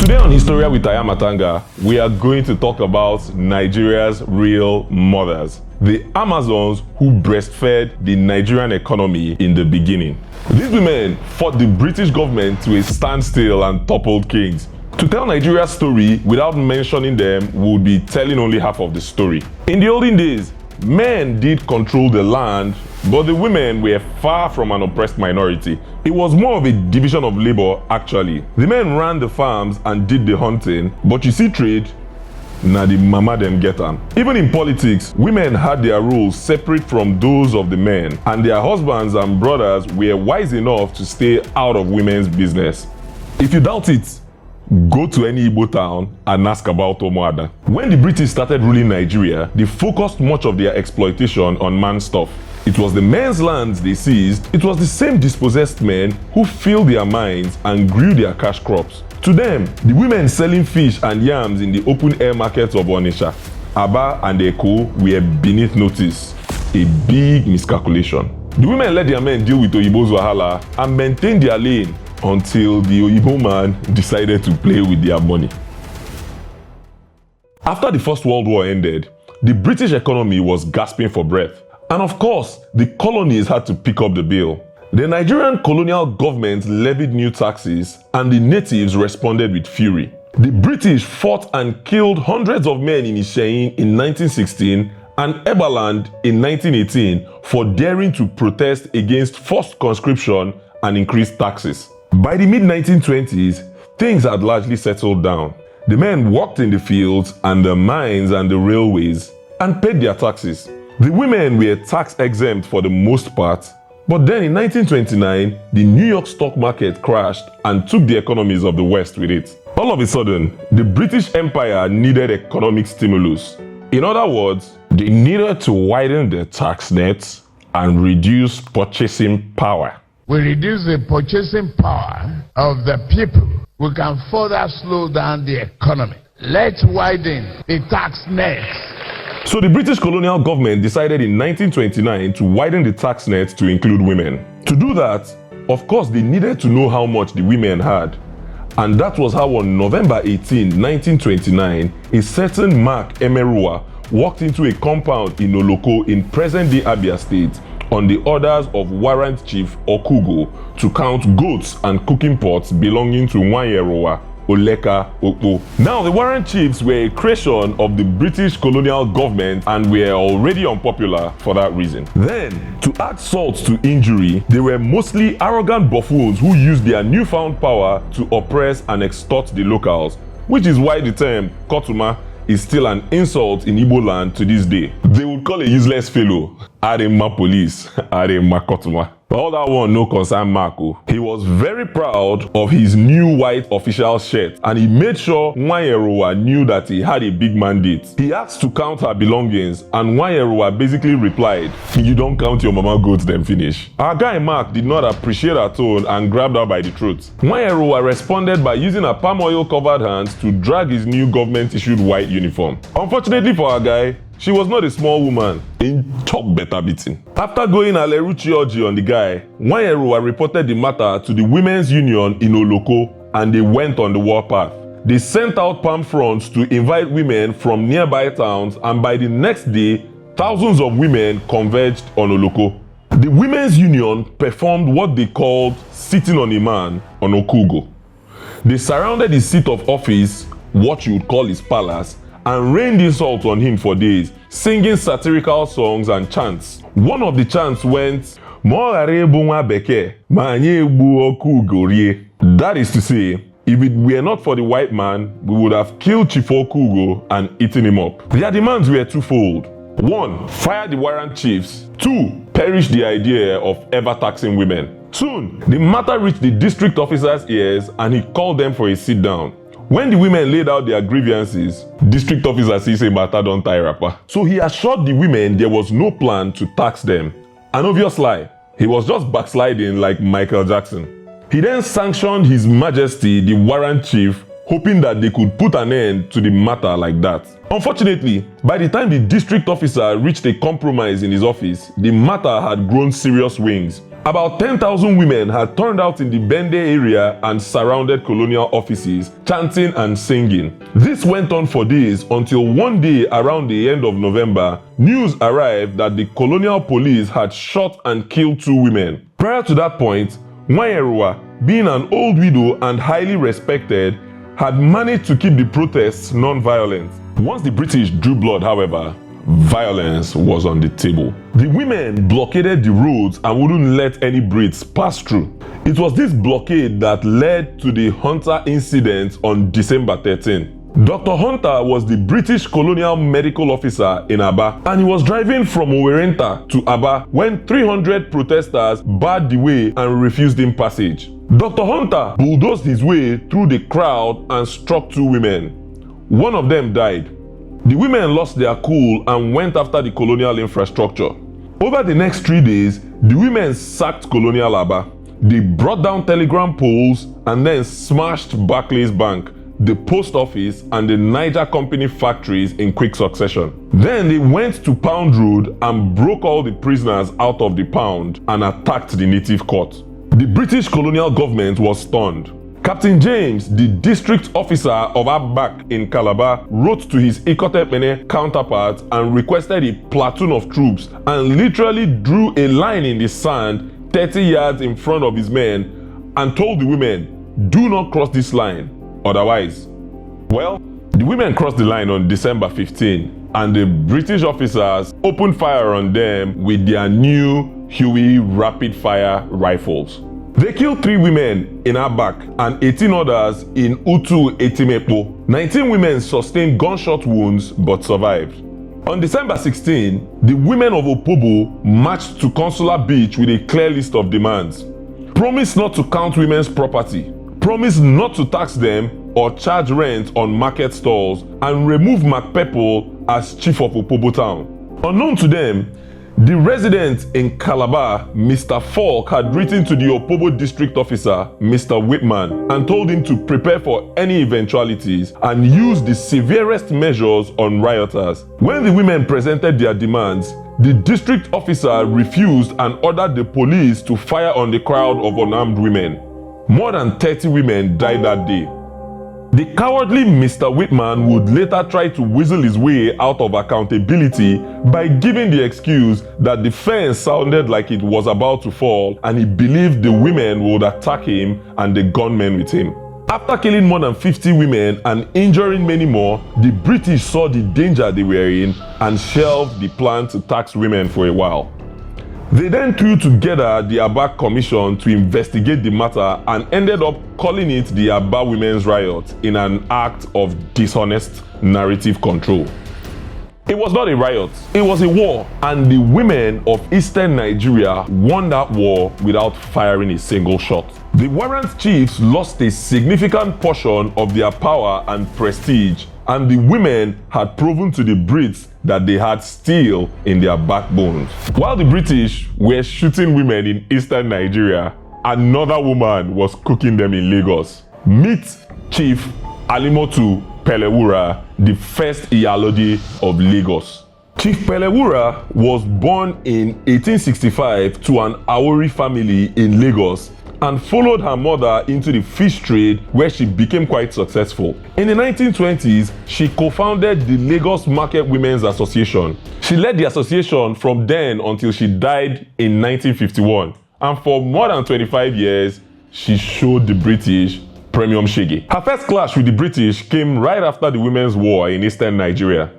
Today on Historia with Ayah Matanga, we are going to talk about Nigeria's real mothers, the Amazons who breastfed the Nigerian economy in the beginning. These women fought the British government to a standstill and toppled kings. To tell Nigeria's story without mentioning them would be telling only half of the story. In the olden days, men did control the land, but the women were far from an oppressed minority. It was more of a division of labor, actually. The men ran the farms and did the hunting, but you see trade, na the mama them get am. Even in politics, women had their roles separate from those of the men, and their husbands and brothers were wise enough to stay out of women's business. If you doubt it, go to any Igbo town and ask about Omoada. When the British started ruling Nigeria, they focused much of their exploitation on man stuff. It was the men's lands they seized. It was the same dispossessed men who filled their mines and grew their cash crops. To them, the women selling fish and yams in the open air markets of Onitsha, Aba and Eko were beneath notice. A big miscalculation. The women let their men deal with Oyibo's wahala and maintain their lane until the Oyibo man decided to play with their money. After the First World War ended, the British economy was gasping for breath. And of course, the colonies had to pick up the bill. The Nigerian colonial government levied new taxes, and the natives responded with fury. The British fought and killed hundreds of men in Isheyin in 1916 and Ebaland in 1918 for daring to protest against forced conscription and increased taxes. By the mid-1920s, things had largely settled down. The men worked in the fields and the mines and the railways and paid their taxes. The women were tax exempt for the most part, but then in 1929, the New York stock market crashed and took the economies of the West with it. All of a sudden, the British Empire needed economic stimulus. In other words, they needed to widen their tax nets and reduce purchasing power. We reduce the purchasing power of the people, we can further slow down the economy. Let's widen the tax net. So the British colonial government decided in 1929 to widen the tax net to include women. To do that, of course, they needed to know how much the women had. And that was how on November 18, 1929, a certain Mark Emeruwa walked into a compound in Oloko in present-day Abia State on the orders of Warrant Chief Okugo to count goats and cooking pots belonging to Nwayeruwa Oleka Okpo. Now, the Warrant Chiefs were a creation of the British colonial government and were already unpopular for that reason. Then, to add salt to injury, they were mostly arrogant buffoons who used their newfound power to oppress and extort the locals, which is why the term Kotuma is still an insult in Igbo land to this day. They would call a useless fellow Adema police, Adema Kotuma. All that one no concern Marco. He was very proud of his new white official shirt and he made sure Nwayeruwa knew that he had a big mandate. He asked to count her belongings and Nwayeruwa basically replied, "You don't count your mama goats then finish." Our guy Mark did not appreciate her tone and grabbed her by the throat. Nwayeruwa responded by using her palm oil covered hands to drag his new government issued white uniform. Unfortunately for our guy, she was not a small woman. In chop better beating. After going Aleruchioji on the guy, Nwayeruwa reported the matter to the women's union in Oloko and they went on the warpath. They sent out palm fronts to invite women from nearby towns and by the next day, thousands of women converged on Oloko. The women's union performed what they called sitting on a man on Okugo. They surrounded his seat of office, what you would call his palace, and rained insults on him for days, singing satirical songs and chants. One of the chants went, that is to say, if it were not for the white man, we would have killed Chief Okugo and eaten him up. Their demands were twofold. 1. Fire the warrant chiefs. 2. Perish the idea of ever taxing women. Soon, the matter reached the district officer's ears and he called them for a sit down. When the women laid out their grievances, district officer says a matter don't tie rapper. So he assured the women there was no plan to tax them. An obvious lie. He was just backsliding like Michael Jackson. He then sanctioned His Majesty, the warrant chief, hoping that they could put an end to the matter like that. Unfortunately, by the time the district officer reached a compromise in his office, the matter had grown serious wings. About 10,000 women had turned out in the Bende area and surrounded colonial offices, chanting and singing. This went on for days until one day around the end of November, news arrived that the colonial police had shot and killed 2 women. Prior to that point, Nwayeruwa, being an old widow and highly respected, had managed to keep the protests non-violent. Once the British drew blood, however, violence was on the table. The women blockaded the roads and wouldn't let any Brits pass through. It was this blockade that led to the Hunter incident on December 13. Dr. Hunter was the British colonial medical officer in Aba, and he was driving from Owerenta to Aba when 300 protesters barred the way and refused him passage. Dr. Hunter bulldozed his way through the crowd and struck 2 women. One of them died. The women lost their cool and went after the colonial infrastructure. Over the next 3 days, the women sacked colonial Aba. They brought down telegram poles and then smashed Barclays Bank, the post office, and the Niger Company factories in quick succession. Then they went to Pound Road and broke all the prisoners out of the Pound and attacked the native court. The British colonial government was stunned. Captain James, the district officer of Abak in Calabar, wrote to his Ikotepene counterpart and requested a platoon of troops and literally drew a line in the sand 30 yards in front of his men and told the women, "Do not cross this line, otherwise." Well, the women crossed the line on December 15 and the British officers opened fire on them with their new Huey rapid-fire rifles. They killed 3 women in Abak and 18 others in Utu Etimepo. 19 women sustained gunshot wounds but survived. On December 16, the women of Opobo marched to Consular Beach with a clear list of demands. Promise not to count women's property, promise not to tax them or charge rent on market stalls, and remove MacPeple as chief of Opobo town. Unknown to them, the resident in Calabar, Mr. Falk, had written to the Opobo district officer, Mr. Whitman, and told him to prepare for any eventualities and use the severest measures on rioters. When the women presented their demands, the district officer refused and ordered the police to fire on the crowd of unarmed women. More than 30 women died that day. The cowardly Mr. Whitman would later try to weasel his way out of accountability by giving the excuse that the fence sounded like it was about to fall and he believed the women would attack him and the gunmen with him. After killing more than 50 women and injuring many more, the British saw the danger they were in and shelved the plan to tax women for a while. They then threw together the Aba Commission to investigate the matter and ended up calling it the Aba Women's Riot in an act of dishonest narrative control. It was not a riot, it was a war, and the women of eastern Nigeria won that war without firing a single shot. The warrant chiefs lost a significant portion of their power and prestige, and the women had proven to the Brits that they had steel in their backbones. While the British were shooting women in eastern Nigeria, another woman was cooking them in Lagos. Meet Chief Halimotu Pelewura, the first Iyalode of Lagos. Chief Pelewura was born in 1865 to an Awori family in Lagos and followed her mother into the fish trade, where she became quite successful. In the 1920s, she co-founded the Lagos Market Women's Association. She led the association from then until she died in 1951, and for more than 25 years, she showed the British premium shege. Her first clash with the British came right after the Women's War in eastern Nigeria.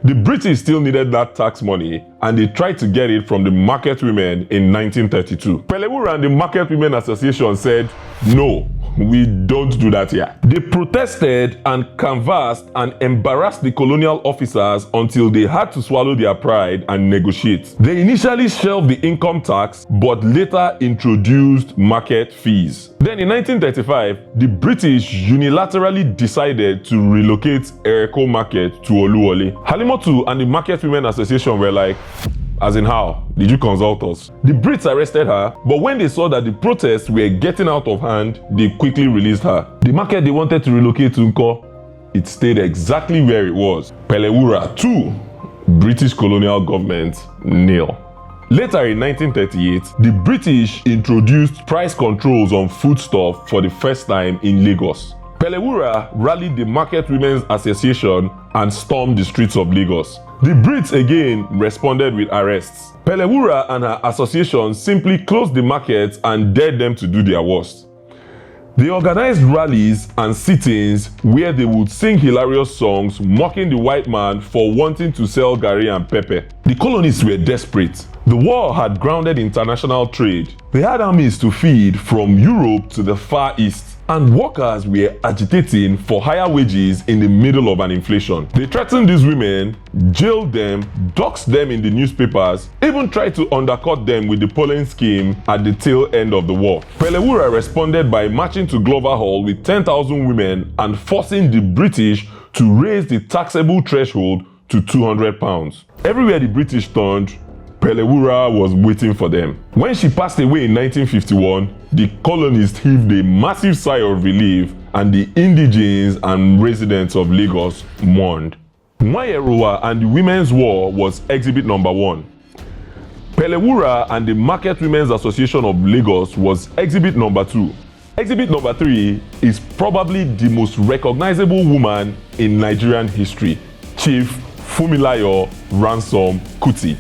The British still needed that tax money, and they tried to get it from the market women in 1932. Pelewura and the Market Women Association said, "No, we don't do that here." They protested and canvassed and embarrassed the colonial officers until they had to swallow their pride and negotiate. They initially shelved the income tax, but later introduced market fees. Then in 1935, the British unilaterally decided to relocate Ereko Market to Oluwole. Halimotu and the Market Women Association were like, "As in how? Did you consult us?" The Brits arrested her, but when they saw that the protests were getting out of hand, they quickly released her. The market they wanted to relocate to Nko, it stayed exactly where it was. Pelewura 2, British colonial government, nil. Later in 1938, the British introduced price controls on foodstuff for the first time in Lagos. Pelewura rallied the Market Women's Association and stormed the streets of Lagos. The Brits again responded with arrests. Pelewura and her association simply closed the markets and dared them to do their worst. They organized rallies and sit-ins where they would sing hilarious songs mocking the white man for wanting to sell garri and pepper. The colonists were desperate. The war had grounded international trade. They had armies to feed from Europe to the Far East, and workers were agitating for higher wages in the middle of an inflation. They threatened these women, jailed them, doxed them in the newspapers, even tried to undercut them with the polling scheme at the tail end of the war. Pelewura responded by marching to Glover Hall with 10,000 women and forcing the British to raise the taxable threshold to £200. Everywhere the British turned, Pelewura was waiting for them. When she passed away in 1951, the colonists heaved a massive sigh of relief and the indigenes and residents of Lagos mourned. Nwayeruwa and the Women's War was exhibit number 1. Pelewura and the Market Women's Association of Lagos was exhibit number 2. Exhibit number 3 is probably the most recognizable woman in Nigerian history, Chief Funmilayo Ransome-Kuti,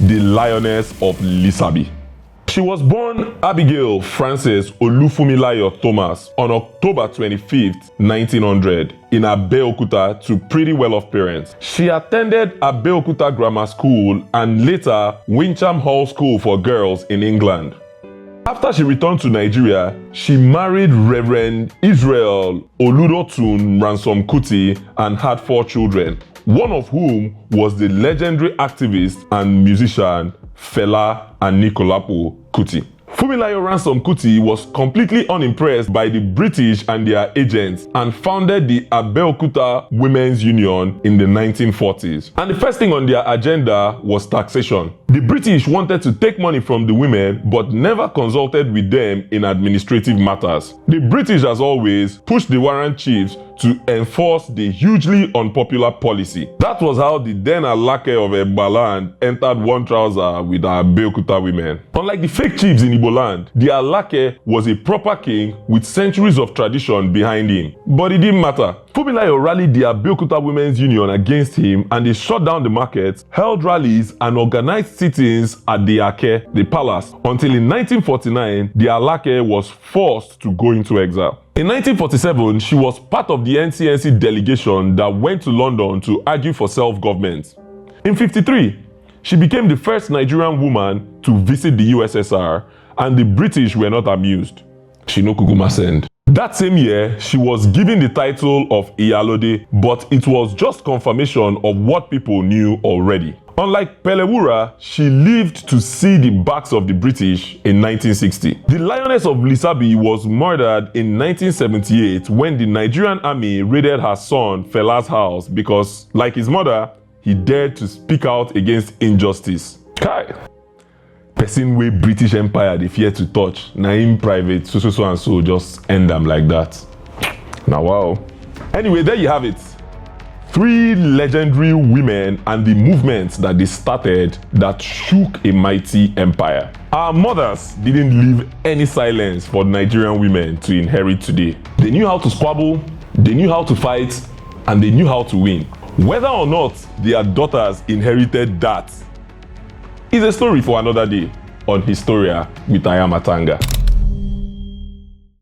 the lioness of Lisabi. She was born Abigail Frances Olufunmilayo Thomas on October 25, 1900 in Abeokuta to pretty well-off parents. She attended Abeokuta Grammar School and later Wincham Hall School for Girls in England. After she returned to Nigeria, she married Reverend Israel Oludotun Ransome-Kuti and had 4 children, one of whom was the legendary activist and musician Fela Anikulapo Kuti. Funmilayo Ransome-Kuti was completely unimpressed by the British and their agents and founded the Abeokuta Women's Union in the 1940s. And the first thing on their agenda was taxation. The British wanted to take money from the women but never consulted with them in administrative matters. The British, as always, pushed the warrant chiefs to enforce the hugely unpopular policy. That was how the then Alake of Egbaland entered one trouser with our Abeokuta women. Unlike the fake chiefs in Igbo land, the Alake was a proper king with centuries of tradition behind him. But it didn't matter. Funmilayo rallied the Abeokuta Women's Union against him and they shut down the markets, held rallies and organized sit-ins at the Ake, the palace, until in 1949 the Alake was forced to go into exile. In 1947, she was part of the NCNC delegation that went to London to argue for self-government. In 1953, she became the first Nigerian woman to visit the USSR, and the British were not amused. She no kukuma send. That same year, she was given the title of Iyalode, but it was just confirmation of what people knew already. Unlike Pelewura, she lived to see the backs of the British in 1960. The lioness of Lisabi was murdered in 1978 when the Nigerian army raided her son Fela's house because, like his mother, he dared to speak out against injustice. Kai! Person wey British Empire dey fear to touch, na him private so and so just end them like that. Now wow. Anyway, there you have it. 3 legendary women and the movements that they started that shook a mighty empire. Our mothers didn't leave any silence for Nigerian women to inherit today. They knew how to squabble, they knew how to fight, and they knew how to win. Whether or not their daughters inherited that is a story for another day on Historia with Ayah Matanga.